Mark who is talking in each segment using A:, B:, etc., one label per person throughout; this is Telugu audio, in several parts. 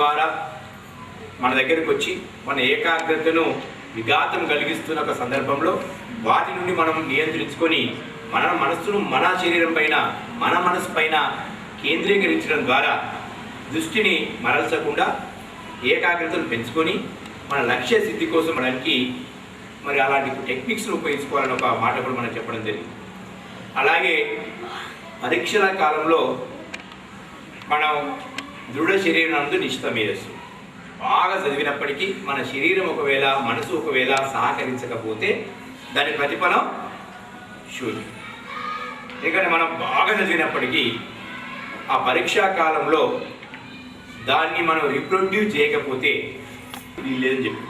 A: ద్వారా మన దగ్గరకు వచ్చి మన ఏకాగ్రతను విఘాతం కలిగిస్తున్న ఒక సందర్భంలో వాటి నుండి మనం నియంత్రించుకొని మన మనస్సును మన శరీరం పైన మన మనసు పైన కేంద్రీకరించడం ద్వారా దృష్టిని మరల్చకుండా ఏకాగ్రతను పెంచుకొని మన లక్ష్య సిద్ధి కోసం మనకి మరి అలాంటి టెక్నిక్స్ను ఉపయోగించుకోవాలని ఒక మాట కూడా మనం చెప్పడం జరిగింది. అలాగే పరీక్షల కాలంలో మనం దృఢ శరీరం నందు నిశ్చిత మేధస్సు బాగా చదివినప్పటికీ మన శరీరం ఒకవేళ మనసు ఒకవేళ సహకరించకపోతే దాని ప్రతిఫలం శూన్యం. ఎందుకంటే మనం బాగా చదివినప్పటికీ ఆ పరీక్షా కాలంలో దాన్ని మనం రిప్రొడ్యూస్ చేయకపోతే వీల్లేదని చెప్పి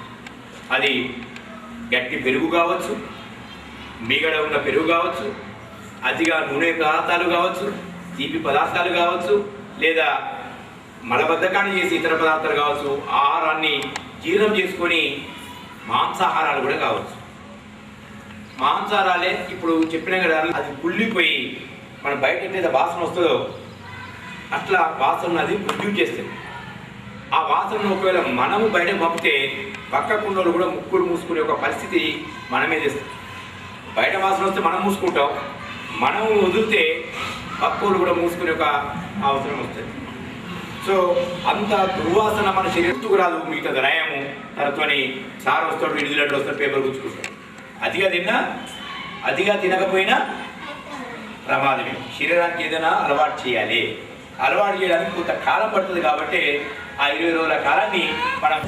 A: అది గట్టి పెరుగు కావచ్చు, మిగడ ఉన్న పెరుగు కావచ్చు, అతిగా నూనె పదార్థాలు కావచ్చు, తీపి పదార్థాలు కావచ్చు, లేదా మలబద్ధకాన్ని చేసి ఇతర పదార్థాలు కావచ్చు, ఆహారాన్ని జీర్ణం చేసుకొని మాంసాహారాలు కూడా కావచ్చు. మాంసాహారాలే ఇప్పుడు చెప్పిన కదా అది కుళ్ళిపోయి మన బయట ఎట్లయితే వాసన వస్తుందో అట్లా వాసన అది ప్రొడ్యూస్ చేస్తుంది. ఆ వాసనను ఒకవేళ మనము బయట పంపితే పక్కకున్నోళ్ళు కూడా ముక్కులు మూసుకునే ఒక పరిస్థితి మనమే చేస్తాం. బయట వాసన వస్తే మనం మూసుకుంటాం, మనము వదిలితే పక్కోళ్ళు కూడా మూసుకునే ఒక అవసరం వస్తుంది. సో అంత దుర్వాసన మన శరీరத்துకు రాదు. మిగతా రయము తనతోని సార్ వస్తాడు, విడుదలడ్డు వస్తాడు, పేపర్ గుచ్చుకుంటాడు. అతిగా తినకపోయినా ప్రమాదమే. శరీరానికి ఏదైనా అలవాటు చేయాలి. అలవాటు చేయడానికి కొంత కాలం పడుతుంది. కాబట్టి ఆ 20 రోజుల కాలాన్ని మనం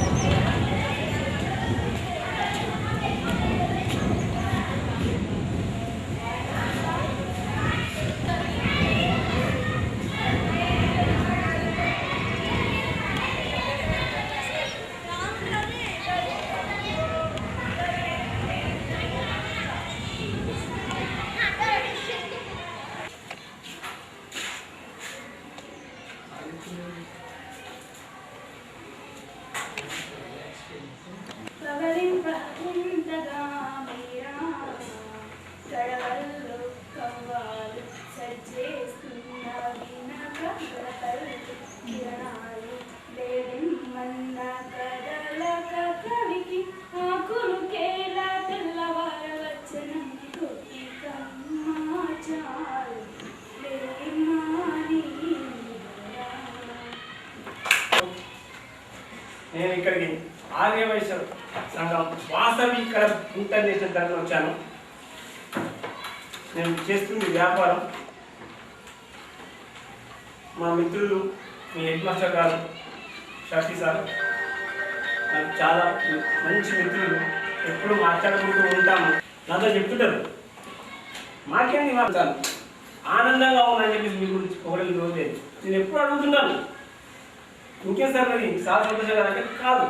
B: నేను ఇక్కడికి ఆర్యవైశ్య సంఘం వాసవి ఇక్కడ ఇంటర్నేషనల్ తరఫున వచ్చాను. నేను చేస్తుంది వ్యాపారం. మా మిత్రులు మీ హెడ్ మాస్టర్ గారు షఫీ సార్ నాకు చాలా మంచి మిత్రులు. ఎప్పుడు మాట్లాడుకుంటూ ఉంటాము. నాతో చెప్తుంటారు మాకేంది మాట్లాడు ఆనందంగా ఉందని చెప్పేసి మీ గురించి పొగడలు రోజే నేను ఎప్పుడు అడుగుతున్నాను. ఇంకేం సార్ మరి సార్ సంతోషంగా అంటే కాదు.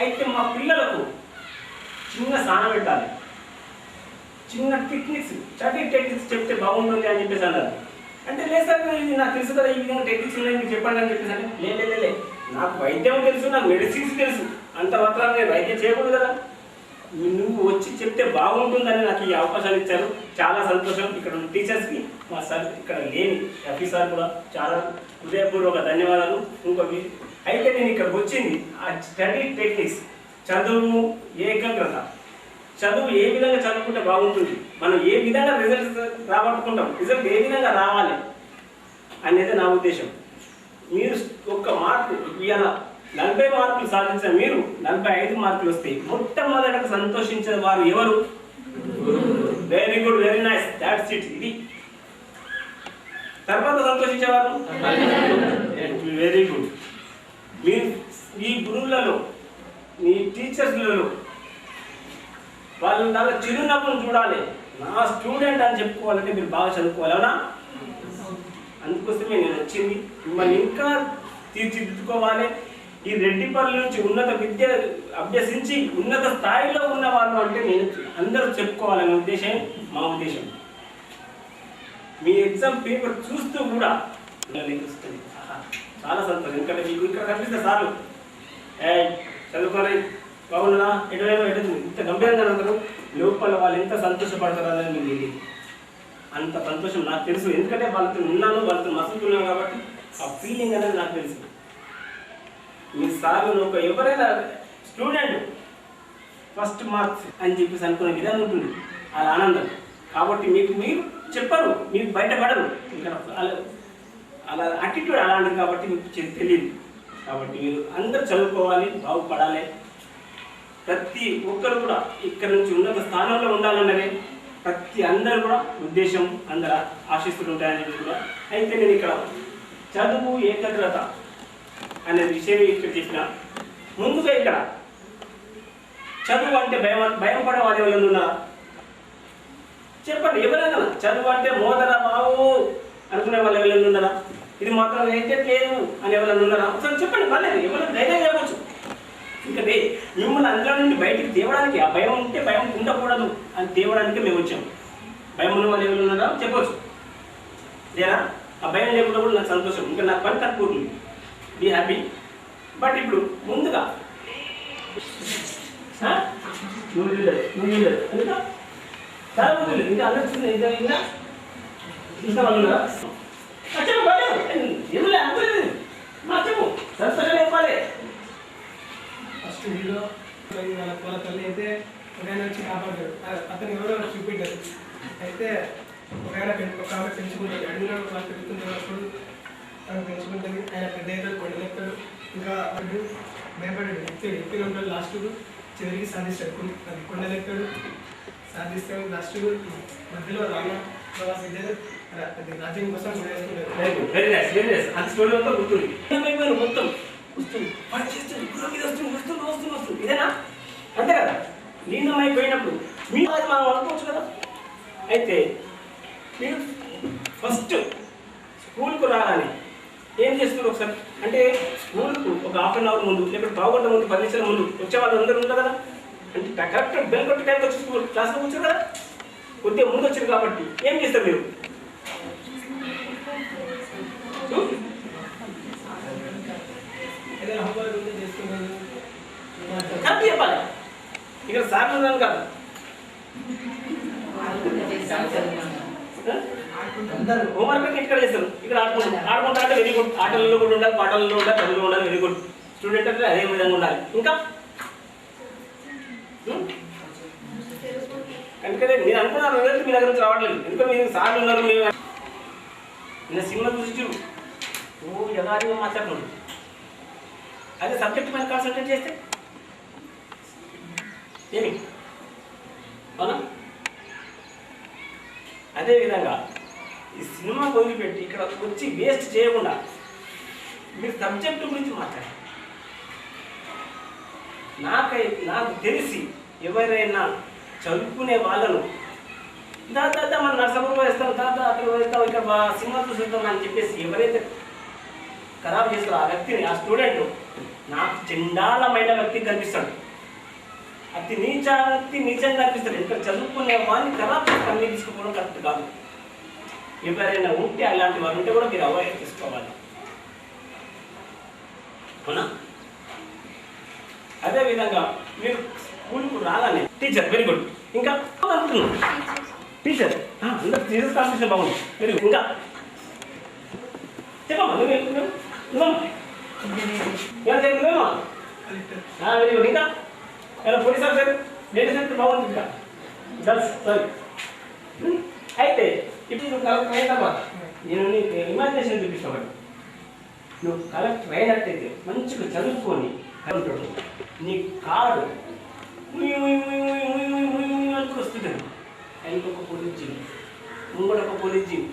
B: అయితే మా పిల్లలకు చిన్న స్నానం పెట్టాలి, చిన్న టెక్నిక్స్ టెక్నిక్స్ చెప్తే బాగుంటుంది అని చెప్పేసి అన్నారు. అంటే లేదు సార్ ఇది నాకు తెలుసు కదా, ఈ విధంగా టెక్నిక్స్ ఉన్నాయి మీకు చెప్పండి అని చెప్పేసి అంటే లే నాకు వైద్యం తెలుసు, నాకు మెడిసిన్స్ తెలుసు, అంత మాత్రం నేను వైద్యం చేయకూడదు కదా, నువ్వు వచ్చి చెప్తే బాగుంటుందని నాకు ఈ అవకాశాలు ఇచ్చారు. చాలా సంతోషం. ఇక్కడ ఉన్న టీచర్స్కి మా సార్ ఇక్కడ లేని షఫీ సార్ కూడా చాలా హృదయపూర్వక ధన్యవాదాలు. ఇంకొక అయితే నేను ఇక్కడికి వచ్చింది ఆ స్టడీ టెక్నిక్స్, చదువు ఏకాగ్రత, చదువు ఏ విధంగా చదువుకుంటే బాగుంటుంది, మనం ఏ విధంగా రిజల్ట్స్ రాబట్టుకుంటాం, రిజల్ట్ ఏ విధంగా రావాలి అనేది నా ఉద్దేశం. మీరు ఒక్క మార్కు ఇవాళ 40 మార్కులు సాధించిన మీరు 45 మార్కులు వస్తాయి. మొట్టమొదట సంతోషించే వారు ఎవరు? Very good, very nice, that's it. ఇది తర్వాత సంతోషించేవారు వెరీ గుడ్. మీరు ఈ గురువులలో మీ టీచర్స్లలో వాళ్ళ చిరునవ్వును చూడాలి. నా స్టూడెంట్ అని చెప్పుకోవాలంటే మీరు బాగా చదువుకోవాలి, అవునా? అందుకోసమే నేను వచ్చింది. మిమ్మల్ని ఇంకా తీర్చిదిద్దుకోవాలి. ఈ రెడ్డిపల్లి నుంచి ఉన్నత విద్య అభ్యసించి ఉన్నత స్థాయిలో ఉన్న వాళ్ళు అంటే నేను అందరూ చెప్పుకోవాలనే ఉద్దేశం మా ఉద్దేశం. మీ ఎగ్జామ్ పేపర్ చూస్తూ కూడా వస్తుంది. చాలా సంతోషం. ఎందుకంటే మీకు ఇక్కడ కనిపిస్తే సార్లు చదువుకోవాలి బాగున్నా ఎటువైనా ఇంత గంభీరంగా ఉంటారు, లోపల వాళ్ళు ఎంత సంతోషపడతారు అనేది మీకు తెలియదు. అంత సంతోషం నాకు తెలుసు. ఎందుకంటే వాళ్ళతో ఉన్నాను, వాళ్ళతో మసులుతున్నాను కాబట్టి ఆ ఫీలింగ్ అనేది నాకు తెలుసు. మీ సార్లు ఒక ఎవరైనా స్టూడెంట్ ఫస్ట్ మార్క్స్ అని చెప్పేసి అనుకునే విధానం ఉంటుంది అది ఆనందం. కాబట్టి మీకు మీరు చెప్పరు, మీకు బయటపడరు, ఇక్కడ అలా యాటిట్యూడ్ అలాంటిది కాబట్టి మీకు తెలియదు. కాబట్టి మీరు అందరూ చదువుకోవాలి, బాగుపడాలి. ప్రతి ఒక్కరు కూడా ఇక్కడ నుంచి ఉన్నత స్థానంలో ఉండాలన్నదే ప్రతి అందరూ కూడా ఉద్దేశం, అందరూ ఆశిస్తులు ఉంటాయనేది కూడా. అయితే నేను ఇక్కడ చదువు ఏకాగ్రత అనే విషయం ఇక్కడ చెప్పిన ముందుగా ఇక్కడ చదువు అంటే భయపడే వాళ్ళు ఎవరైనా ఉన్నారా చెప్పండి. ఎవరైనా చదువు అంటే మోదరా బావు అనుకునే వాళ్ళు ఎవరైనా ఉన్నారా? ఇది మాత్రం లేదు అని ఎవరైనా ఉన్నారా? ఒకసారి చెప్పండి. పర్లేదు, ఎవరైనా ధైర్యం చెప్పచ్చు. ఇంకా మిమ్మల్ని అందులో నుండి బయటికి తేవడానికి, ఆ భయం ఉంటే భయం ఉండకూడదు అని తేవడానికి మేము వచ్చాము. భయం ఉన్న వాళ్ళు ఎవరు ఉన్నారా చెప్పవచ్చు. లేదా ఆ భయం లేకుండా కూడా నాకు సంతోషం, ఇంకా నాకు పని తక్కువ బీ హ్యాపీ. బట్ ఇప్పుడు ముందుగా నువ్వు ఇంకా చాలా మంది ఇంకా అనిపిస్తుంది. ఇంకా వాళ్ళు ఉన్నారా? చెప్పు ఎవరు అనుకోలేదు మా చెప్పు సంతోషం చెప్పాలి.
C: ఫస్ట్ వీడియో వాళ్ళ తల్లి అయితే ఒక ఆయన వచ్చి కాపాడాడు. అతను ఎవరో చూపించారు. అయితే ఒక ఆయన ఒక ఆమె పెంచుకుంటాడు. అడిగిన వాళ్ళు పెరుగుతున్నప్పుడు ఆమె పెంచుకుంటుంది. ఆయన పెద్ద అయితే కొండలెక్కడు. ఇంకా వాడు భయపడాడు. ఎక్కిన ఉంటాడు. లాస్ట్ చివరికి సాధిస్తాడు. అది కొండలెక్కడు, సాధిస్తాడు. లాస్ట్ మధ్యలో రాజ్యం కోసం
B: మొత్తం వస్తుంది ఇదేనా? అంతే కదా. లీనమైపోయినప్పుడు మీరు అది మనం అనుకోవచ్చు కదా. అయితే మీరు ఫస్ట్ స్కూల్కు రాగానే ఏం చేస్తున్నారు ఒకసారి అంటే స్కూల్కు ఒక హాఫ్ అన్ అవర్ ముందు లేకపోతే పావుగంట ముందు 10 నిమిషాల ముందు వచ్చే వాళ్ళు అందరూ ఉంటారు కదా. అంటే కరెక్ట్ బెల్ కొట్టి టైంకి వచ్చి స్కూల్ క్లాస్లో కూర్చోరు కదా. కొద్దిగా ముందు వచ్చారు కాబట్టి ఏం చేస్తారు మీరు? కరెక్ట్ చెప్పాలి. ఇక్కడ సార్లు ఉన్నాను కదా. హోంవర్క్ ఇక్కడ చేస్తారు, ఇక్కడ ఆడుకుంటా అంటే వెరీ గుడ్. ఆటలలో కూడా ఉండాలి, పాటలలో ఉండాలి, చదువులో ఉండాలి, వెరీ గుడ్. స్టూడెంట్ అంటే అదే విధంగా ఉండాలి. ఇంకా ఎందుకంటే నేను అనుకున్నాను రిజల్ట్ మీ దగ్గర నుంచి రావట్లేదు. ఎందుకంటే మీరు సార్లు ఉన్నారు. నేను సినిమా చూసి ఎలాగో మాట్లాడుతున్నాడు. అదే సబ్జెక్ట్ మీద కాన్సన్ట్రేట్ చేస్తే ఏమి అవునా? అదేవిధంగా ఈ సినిమా వదిలిపెట్టి ఇక్కడ వచ్చి వేస్ట్ చేయకుండా మీరు సబ్జెక్టు గురించి మాట్లాడారు. నాకు తెలిసి ఎవరైనా చదువుకునే వాళ్ళను దాదా మనం నర్సపూర్లో వేస్తాం, దాదా అక్కడ వేస్తాం, ఇక్కడ సినిమా చూసేస్తాం అని చెప్పేసి ఎవరైతే ఖరాబ్ చేస్తారో ఆ వ్యక్తిని, ఆ స్టూడెంట్ నాకు చండాలమైన వ్యక్తికి కనిపిస్తాడు. అతి నీచంగా కనిపిస్తాడు. ఇక్కడ చదువుకునే వాళ్ళని ఖరాబ్ చేసి అన్నీ తీసుకుపోవడం కరెక్ట్ కాదు. ఎవరైనా ఉంటే అలాంటి వారు ఉంటే కూడా మీరు అవాయిడ్ చేసుకోవాలి. అవునా? అదేవిధంగా మీరు స్కూల్కు రాగానే టీచర్ వెరీ గుడ్. ఇంకా అనుకుంటున్నాను టీచర్ అందరు టీచర్స్ కాన్సెప్షన్ బాగుంది. Very good. ఇంకా చెప్పమ్మా నువ్వేమా వెరీ గుడ్. ఇంకా ఎలా పోలీస్ ఆఫీసర్ లేడీస్ అంటే బాగుంది. ఇంకా గర్ల్స్ సారీ. అయితే ఇప్పుడు నువ్వు కలెక్టర్ అయిన తర్వాత నేను నీకు ఇమాజినేషన్ చూపిస్తాను. నువ్వు కలెక్టర్ అయినట్టయితే మంచిగా చదువుకొని ఉంటాడు. నీ కారు అనుకుని వస్తుంది. ఇంకొక పోలీస్ జీప్, ముంగడొక పోలీస్ జీప్,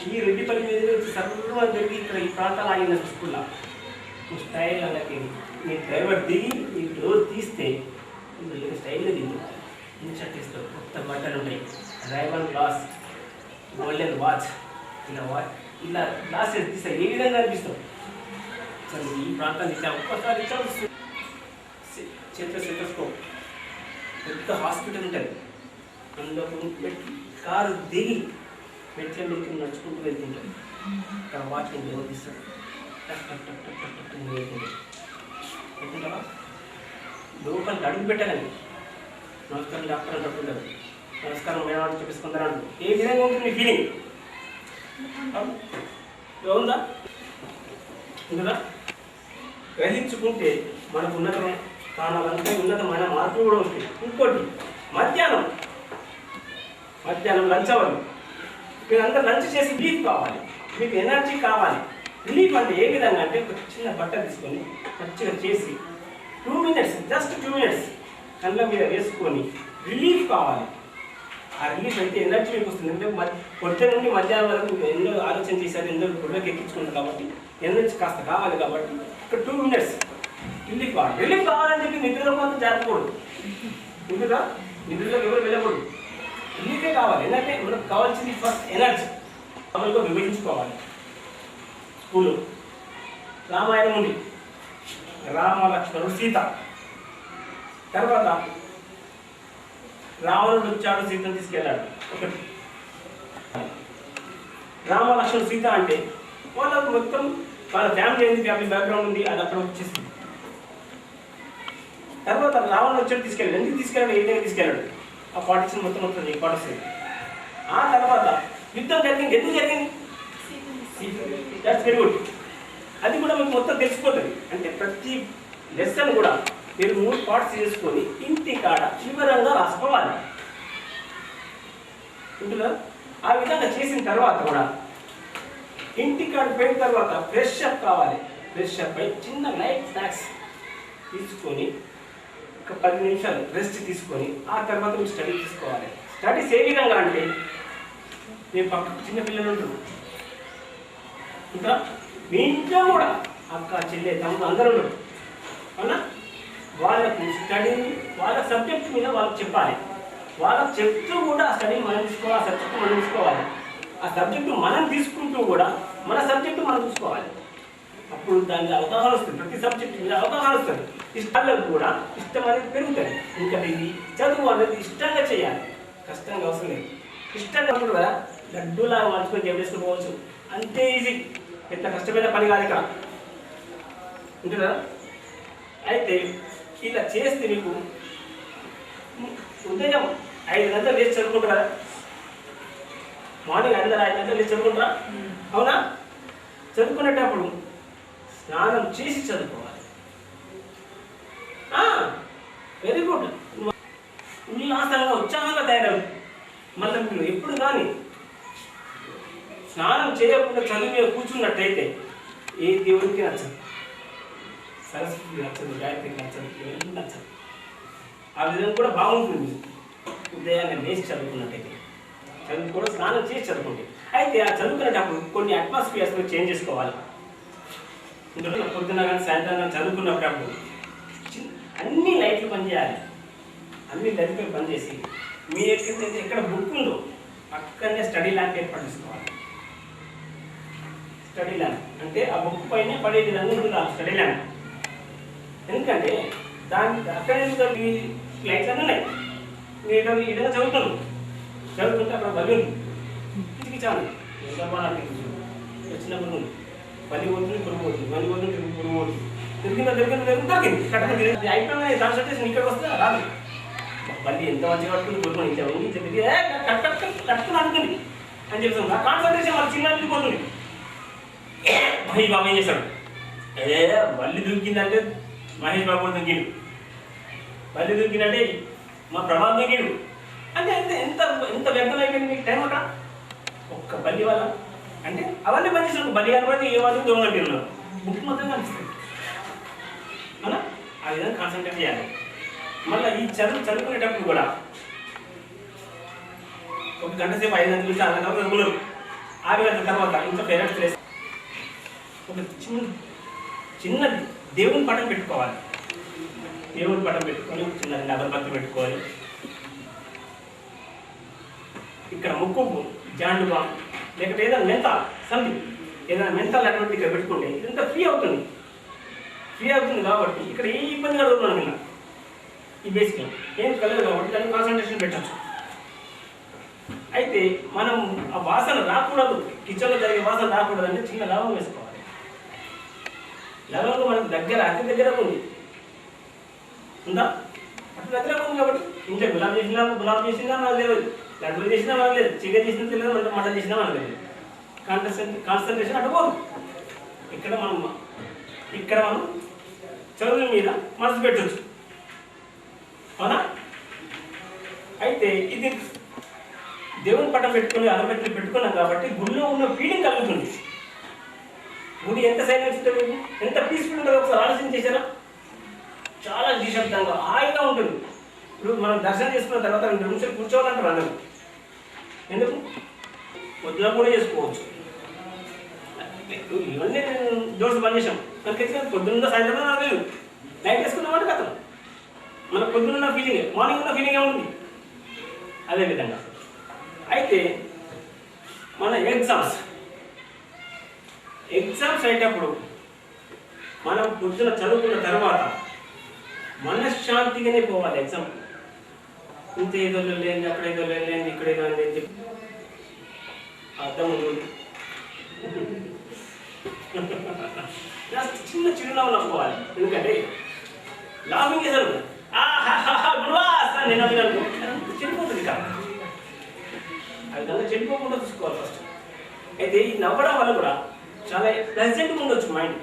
B: ఈ రెడ్డిపల్లి మీద సర్వం జరిగి ఇక్కడ ఈ ప్రాంతాలు ఆగిన స్కూల్లో నువ్వు స్టైల్ అన్నకి నీ డ్రైవర్ దిగి నీ డోర్ తీస్తే స్టైల్గా దిగు. ఇన్షర్ట్ ఇస్తావు, కొత్త బట్టలు ఉంటాయి, డ్రైవర్ గ్లాస్, గోల్డెన్ వాచ్, ఇలా గ్లాసెస్ తీస్తే ఏ విధంగా అనిపిస్తావు? సరే ఈ ప్రాంతాన్ని ఇచ్చావు, ఒక్కసారి ఇచ్చావు. స్టెథోస్కోప్, పెద్ద హాస్పిటల్ ఉంటుంది, అందులో కారు దిగి మెట్ల మీదకి నడుచుకుంటూ వెళ్తుంటాడు. ఇక్కడ వాచ్ ఎవరు తీస్తాడు, వెళ్తుంటావా? లోపలికి అడుగు పెట్టాలని నమస్కారం డాక్టర్ అంటుంటారు, నమస్కారం మేడం అని చెప్పేసుకుంటారు. ఏ విధంగా ఉంటుంది మీ ఫీలింగ్? ఉందా? ఉందా? గ్రహించుకుంటే మనకు ఉన్నత స్థానాలంతా ఉన్నతమైన మార్పులు కూడా వస్తాయి. ఇంకోటి మధ్యాహ్నం లంచ్ అవ్వాలి. మీరు అంతా లంచ్ చేసి రిలీఫ్ కావాలి, మీకు ఎనర్జీ కావాలి. రిలీఫ్ అంటే ఏ విధంగా అంటే ఒక చిన్న బట్ట తీసుకొని మంచిగా చేసి 2 minutes, జస్ట్ 2 minutes కళ్ళ మీద వేసుకొని రిలీఫ్ కావాలి. ఆ రిలీఫ్ అయితే ఎనర్జీ మీకు వస్తుంది. అంటే పొద్దున్న నుండి మధ్యాహ్నం వరకు మీరు ఎన్నో ఆలోచన చేశారు, ఎన్నో గుళ్ళకి ఎక్కించుకుంటారు కాబట్టి ఎనర్జీ కాస్త కావాలి. కాబట్టి ఒక 2 minutes రిలీఫ్ కావాలి. రిలీఫ్ కావాలని చెప్పి నిద్రలో మాత్రం జరగకూడదు. నిద్రలోకి ఎవరు వెళ్ళకూడదు. రిలీఫే కావాలి. ఎందుకంటే మనకు కావాల్సింది ఫస్ట్ ఎనర్జీ. అమలుగా విభజించుకోవాలి. స్కూలు రామాయణం ఉంది, రామ లక్ష్మణుడు సీత. తర్వాత రావణుడు వచ్చాడు, సీతను తీసుకెళ్ళాడు. ఒకటి రామ లక్ష్మణుడు సీత అంటే వాళ్ళకు మొత్తం వాళ్ళ ఫ్యామిలీ ఏంది, ఫ్యామిలీ బ్యాక్గ్రౌండ్ ఉంది, అది అక్కడ వచ్చేసింది. తర్వాత రావణుడు వచ్చాడు, తీసుకెళ్ళాడు. ఎందుకు తీసుకెళ్ళాడు, ఏదైనా తీసుకెళ్ళాడు. ఆ పార్టీషన్ మొత్తం వస్తుంది, పాటిస్తుంది. ఆ తర్వాత యుద్ధం జరిగింది. ఎందుకు జరిగింది? That's very good. అది కూడా మీకు మొత్తం తెలిసిపోతుంది. అంటే ప్రతి లెసన్ కూడా మీరు 3 పార్ట్స్ చేసుకొని ఇంటి కాడ వివరంగా రాసుకోవాలి. ఉంటుందా? ఆ విధంగా చేసిన తర్వాత కూడా ఇంటి కాడ పోయిన తర్వాత ఫ్రెష్ అప్ కావాలి. ఫ్రెష్ అప్ అయి చిన్న లైట్ స్నాక్స్ తీసుకొని ఒక 10 నిమిషాలు రెస్ట్ తీసుకొని ఆ తర్వాత మీరు స్టడీ తీసుకోవాలి. స్టడీస్ ఏ విధంగా అంటే మీ పక్కకు చిన్న పిల్లలు ఉంటారు, ఇంకా మీ ఇంట్లో కూడా అక్క చెల్లె తమ్ముడు అందరూ ఉంటారు. అవునా? వాళ్ళకు స్టడీ వాళ్ళ సబ్జెక్ట్ మీద వాళ్ళకి చెప్పాలి. వాళ్ళకి చెప్తూ కూడా ఆ స్టడీ మనం తీసుకోవాలి, ఆ సబ్జెక్టు మనం తీసుకోవాలి. ఆ సబ్జెక్టు మనం తీసుకుంటూ కూడా మన సబ్జెక్టు మనం చూసుకోవాలి. అప్పుడు దాని అవగాహన వస్తుంది. ప్రతి సబ్జెక్టు మీద అవగాహన వస్తుంది. ఇష్టాలకు కూడా ఇష్టం అనేది పెరుగుతుంది. ఇంకా ఇది చదువు అనేది ఇష్టంగా చేయాలి, కష్టంగా అవసరం లేదు. ఇష్టంగా ఉంటుంది కదా, లడ్డూలాగా మార్చుకొని చెప్పేసుకుని పోవచ్చు. అంతే ఈజీ, ఎంత కష్టమైన పని కాదు ఇక్కడ. ఉంటుందా? అయితే ఇలా చేస్తే మీకు ఉదయం 5 గంటలు లేచి చదువుకుంటారా? మార్నింగ్ 5 గంటలు లేచి చదువుకుంటారా? అవునా? చదువుకునేటప్పుడు స్నానం చేసి చదువుకోవాలి. Very good. ఉల్లాసంగా ఉత్సాహంగా తయారవు. మళ్ళీ మీరు ఎప్పుడు కానీ స్నానం చేయకుండా చదువు మీద కూర్చున్నట్టయితే ఏ దేవుడికి నచ్చదు. సరస్వతికి నచ్చదు, గాయత్రికి నచ్చదు, ఎవరికి నచ్చదు. ఆ విధంగా కూడా బాగుంటుంది. ఉదయాన్నే లేచి చదువుకున్నట్టయితే చదువు కూడా స్నానం చేసి చదువుకుంటే. అయితే ఆ చదువుకునేటప్పుడు కొన్ని అట్మాస్ఫియర్స్ చేంజ్ చేసుకోవాలి. పొద్దున కానీ సాయంత్రం కానీ చదువుకున్నప్పుడు అన్ని లైట్లు పనిచేయాలి. అన్ని లైట్లు పనిచేసి మీ ఎక్కడ బుక్ ఉందో అక్కడనే స్టడీ ల్యాంప్ ఏర్పాటు చేసుకోవాలి. స్టడీ ల్యాంప్ అంటే ఆ బుక్ పైన పడే విధంగా ఉంటుంది ఆ స్టడీ ల్యాంప్. ఎందుకంటే దానికి అక్కడే మీ లైట్స్ అన్నీ ఉన్నాయి. మీరు ఈ విధంగా చదువుతుంటే అక్కడ బలి ఉంది, కిటికిచాను వచ్చినప్పుడు ఉంది. బలి పోతుంది, పురుగు పోతుంది, బలి పోతుంది, పురుగు పోతుంది. దొరికింది కట్టండి అయిపోయినా కాన్సన్ట్రేషన్ ఇక్కడికి వస్తే రాదు. బల్లి ఎంత మంచిగా పట్టుకుని పురుగుని చెప్పి కట్టుకుని అనుకుంది అని చెప్తాను. ఆ కాన్సన్ట్రేషన్ వాళ్ళ చిన్న పోతుంది. మహేష్ బాబు ఏం చేశాడు? బల్లి దొరికిందంటే మహేష్ బాబు దొరికిండు, బల్లి దొరికిందంటే మా ప్రభావం దొరికిండు అంటే ఎంత ఎంత ఎంత వ్యర్థం అయిపోయింది మీకు టైం అక్కడ ఒక్క బల్లి వల్ల. అంటే అవన్నీ పనిచేసినప్పుడు బల్లి కనబడి ఏ వాళ్ళు దొంగంటే ఉన్నారు, బుక్ మొత్తం కనిపిస్తుంది. అలా ఆ విధంగా కాన్సన్ట్రేట్ చేయాలి. మళ్ళీ ఈ చదువుకునేటప్పుడు కూడా 1 గంట సేపు 5 గంటల నుంచి 6 గంటల చదువుకున్నారు. 6 గంటల తర్వాత ఇంట్లో పేరెంట్స్ ప్లేస్ ఒక చిన్న దేవుని పటం పెట్టుకోవాలి. దేవుని పటం పెట్టుకొని చిన్న 2 అగరబత్తులు పెట్టుకోవాలి. ఇక్కడ ముక్కు జాండుగా లేకపోతే ఏదైనా మెంతాల్ సంథింగ్ ఏదైనా మెంతాల్ అటువంటి ఇక్కడ పెట్టుకుంటే ఇదంతా ఫ్రీ అవుతుంది కాబట్టి ఇక్కడ ఏ ఇబ్బంది కలుగుతున్నాను నిన్న ఈ బేసిక్గా ఏం కలదు కాబట్టి దాన్ని కాన్సన్ట్రేషన్ పెట్టచ్చు. అయితే మనం ఆ వాసన రాకూడదు, కిచెన్లో జరిగే వాసన రాకూడదు అంటే చిన్న లవంగం వేసుకోవాలి. లవంగం మనకు దగ్గర అతి దగ్గర ఉంది ఉందా? అతి దగ్గర ఉంది కాబట్టి ఇంట్లో గులాబ్ చేసినా మనకు లేదు, లడ్డూలు చేసినా మనకు లేదు, చికెన్ చేసినా తెలియదు, అంటే మటన్ చేసినా మనకు లేదు. కాన్సన్ట్రేషన్ అటు పోదు. ఇక్కడ మనం చదువు మీద మనసు పెట్టచ్చు. అవునా? అయితే ఇది దేవుని పట్టం పెట్టుకుని అగరబత్తులు పెట్టుకున్నాం కాబట్టి గుడిలో ఉన్న ఫీలింగ్ కలుగుతుంది. గుడి ఎంత సైలెన్స్ ఉంటుంది, ఎంత పీస్ఫుల్ ఉంటుందో ఒకసారి ఆలోచన చేశారా? చాలా నిశ్శబ్దంగా హాయిగా ఉంటుంది. ఇప్పుడు మనం దర్శనం చేసుకున్న తర్వాత 2 నిమిషాలు కూర్చోవాలంటారు అందరూ. ఎందుకు? పొద్దున కూడా చేసుకోవచ్చు. ఇవన్నీ డోర్స్ బంద్ చేసాం. మనకి పొద్దున్న సాయంత్రం నాకు లేదు, నైట్ వేసుకున్నామంటే కదా మన పొద్దున్న ఫీలింగ్ మార్నింగ్ ఉన్న ఫీలింగ్ ఉంటుంది. అదేవిధంగా అయితే మన ఎగ్జామ్స్ అయ్యేటప్పుడు మనం పొద్దున చదువుకున్న తర్వాత మనశ్శాంతిగానే పోవాలి. ఎగ్జామ్ ఇంత ఏదో లేని అక్కడ ఏదో లేని ఇక్కడ ఏదో అని చెప్పి అర్థం ఉంటుంది. చిన్న చిరునవ్వు నవ్వుకోవాలి. ఎందుకంటే లాభింగ్ చేశారు నేను అడిగాను చెడిపోతుంది కాదు. అది దాన్ని చెడిపోకుండా చూసుకోవాలి ఫస్ట్. అయితే ఈ నవ్వడం వల్ల కూడా చాలా ప్లెజెంట్గా ఉండొచ్చు mind.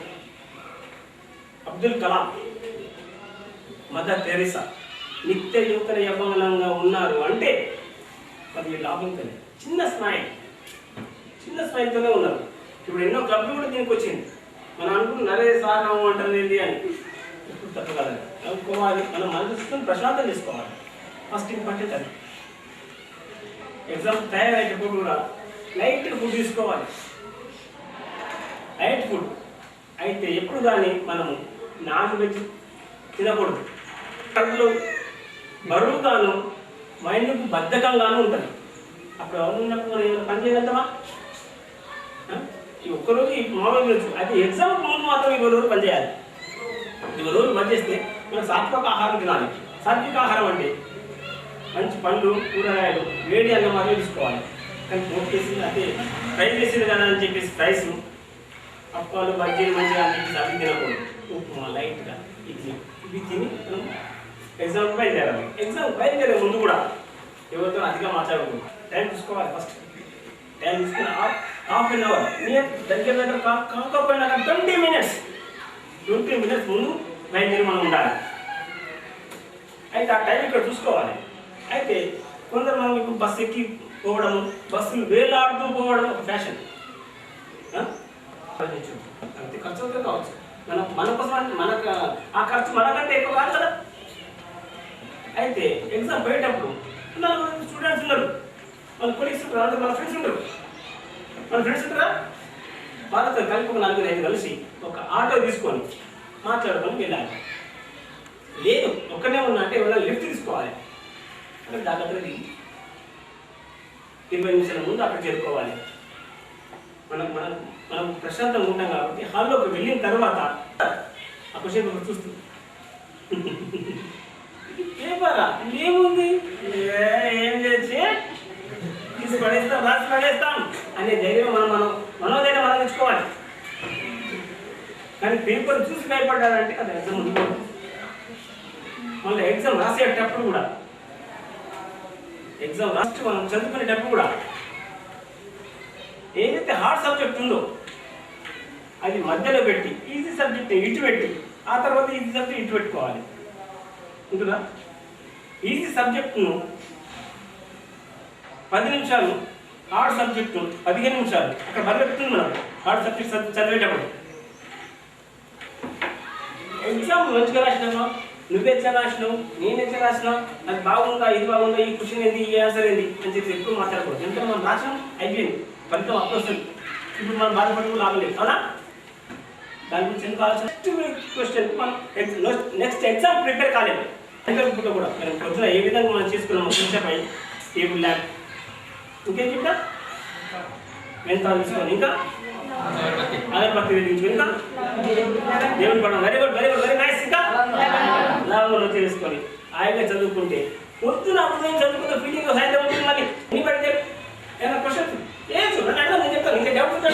B: Abdul Kalam, mother Teresa నిత్య యువతన యవ్వనంగా ఉన్నారు అంటే అది లాభంతోనే. చిన్న స్మైల్తోనే ఉన్నారు. ఇప్పుడు ఎన్నో క్లబ్లు కూడా దీనికి వచ్చింది. మనం అనుకున్నారే సారం అంటారు ఏంటి అని. ఇప్పుడు తప్పు కాదండి, అనుకోవాలి. మనం మనసుని ప్రశాంతం చేసుకోవాలి. ఫస్ట్ ఇంపార్టెంట్ అది. ఎగ్జామ్ తయారయ్యేటప్పుడు కూడా లైట్ ఫుడ్ తీసుకోవాలి. లైట్ ఫుడ్ అయితే ఎప్పుడు కానీ మనము నాన్ వెజ్ తినకూడదు. కళ్ళు బరువుగాను మైండ్కు బద్ధకంగాను ఉంటుంది. అప్పుడు ఎవరు ఉన్నప్పుడు మనం ఏమైనా పని చేయగలుగుతామా? ఈ ఒక్కరోజు మామూలు రోజు అయితే ఎగ్జామ్ ముందు మాత్రం 20 రోజులు పనిచేయాలి. 20 రోజులు పని చేస్తే మనం సాత్విక ఆహారం తినాలి. సాత్విక ఆహారం అంటే మంచి పండ్లు, కూరగాయలు, వేడి అన్నం మాత్రమే తీసుకోవాలి. కానీ పోటీ చేసింది అంటే ఫ్రై చేసింది కదా అని చెప్పేసి ఫ్రైస్, అప్పాలు, బజ్జీలు మంచిగా అని చెప్పేసి అవి తినకూడదు. ఉప్మా లైట్గా ఇవి తిని మనం ఎగ్జామ్ బయలుదేరాలి. ఎగ్జామ్ బయలుదేరే ముందు కూడా ఎవరితో అధికంగా మాట్లాడకూడదు. టైం చూసుకోవాలి. ఫస్ట్ టైం తీసుకుని హాఫ్ అన్ అవర్ దగ్గర కాకపోయినా 20 మినిట్స్ ముందు బయలుదేరి మనం ఉండాలి. అయితే ఆ టైం ఇక్కడ చూసుకోవాలి. అయితే కొందరు మనం ఇప్పుడు బస్సు ఎక్కి పోవడం, బస్సులు వేలాడుతూ పోవడం ఒక ఫ్యాషన్. అంతే ఖర్చు అవుతుంది కావచ్చు. మన కోసం మనకు ఆ ఖర్చు మనకంటే ఎక్కువ కాదు కదా. అయితే ఎగ్జామ్ పోయేటప్పుడు 4 స్టూడెంట్స్ ఉన్నారు, మన కొలీగ్స్ ఉంటారు, మన ఫ్రెండ్స్ ఉంటారు. మన ఫ్రెండ్స్ ఉంటారా? వాళ్ళతో కలిపి ఒక 4-5 కలిసి ఒక ఆటో తీసుకొని మాట్లాడుకొని వెళ్ళాలి. లేదు ఒక్కనే ఉన్నా అంటే ఎవరైనా లిఫ్ట్ తీసుకోవాలి. అక్కడ దగ్గర 20 నిమిషాల ముందు అక్కడ చేరుకోవాలి. మనం ప్రశాంతంగా ఉంటాం కాబట్టి హాల్లోకి వెళ్ళిన తర్వాత ఆ క్వశ్చన్ పేపర్ చూస్తూ పేపరా ఏముంది ఏం చేసి తీసి పడేస్తాం, రాసి పడేస్తాం అనే ధైర్యం మనోధైర్యం మనం తెచ్చుకోవాలి. కానీ పేపర్ చూసి భయపడ్డారంటే అది ఎగ్జామ్ ఉండిపోతుంది. మళ్ళీ ఎగ్జామ్ రాసేటప్పుడు కూడా ఎగ్జామ్ రాసి మనం చదువుకునేటప్పుడు కూడా ఏదైతే హార్డ్ సబ్జెక్ట్ ఉందో అది మధ్యలో పెట్టి ఈజీ సబ్జెక్ట్ ఇటు పెట్టి ఆ తర్వాత ఈజీ సబ్జెక్ట్ ఇటు పెట్టుకోవాలి. ఉంటుందా? ఈజీ సబ్జెక్టును 10 నిమిషాలు, హార్డ్ సబ్జెక్టు 15 నిమిషాలు అక్కడ బదిలిపెట్టుకుని మనం హార్డ్ సబ్జెక్ట్ చదివేటప్పుడు. ఎగ్జామ్ మంచిగా రాసినామా, నువ్వు ఎట్లా రాసినావు, నేను ఎట్లా రాసినా, అది బాగుందా, ఇది బాగుందా, ఈ క్వశ్చన్ ఏంది, ఈ ఆన్సర్ ఏంది అని చెప్పి ఎక్కువ మాట్లాడకూడదు. ఎందుకంటే మనం రాసినాం అయిపోయింది, ఫలితం అప్పుడు వస్తుంది. ఇప్పుడు మనం బాధపడడం లాభం లేదు. అవునా? దాని గురించి ఎందుకు ఆలోచన? క్వశ్చన్ మనం నెక్స్ట్ ఎగ్జామ్ ప్రిపేర్ కాలేదు. కూడా కూడా మనం పొద్దున ఏ విధంగా మనం చేసుకున్నాము శిక్షపై టేబుల్ ల్యాబ్ ఇంకేం చెప్తా మెంతాలు తీసుకొని ఇంకా అగరబత్తి వెలిగించుకొని ఇంకా దేవుని పడడం వెరీ గుడ్ వెరీ నైస్. ఇంకా లాభంలో చేసుకొని ఆయన చదువుకుంటే పొద్దున ఉదయం చదువుకున్న ఫీలింగ్ సాయంత్రం అవుతుంది. మళ్ళీ ఎన్ని పడితే ఏమైనా క్వశ్చన్ ఏం చూడండి అంటే నేను చెప్తాను. ఇంకా డౌట్